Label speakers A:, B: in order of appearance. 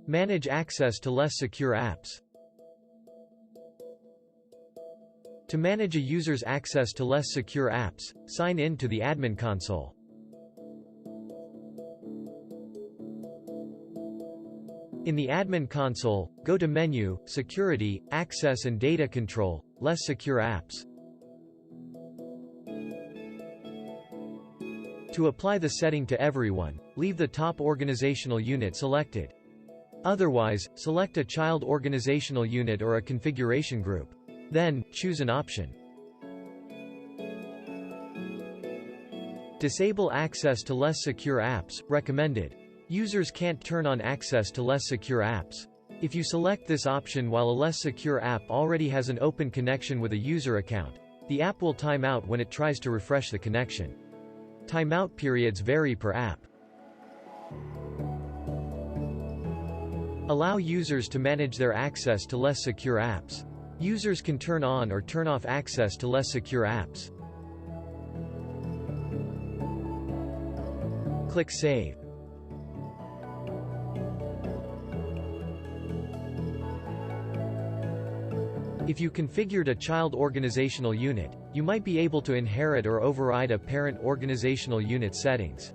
A: Manage access to less secure apps. To manage a user's access to less secure apps, sign in to the admin console. In the admin console, go to Menu, Security, Access and Data Control, Less Secure Apps. To apply the setting to everyone, leave the top organizational unit selected. Otherwise, select a child organizational unit or a configuration group. Then, choose an option. Disable access to less secure apps, recommended. Users can't turn on access to less secure apps. If you select this option while a less secure app already has an open connection with a user account, the app will time out when it tries to refresh the connection. Timeout periods vary per app. Allow users to manage their access to less secure apps. Users can turn on or turn off access to less secure apps. Click Save. If you configured a child organizational unit, you might be able to inherit or override a parent organizational unit settings.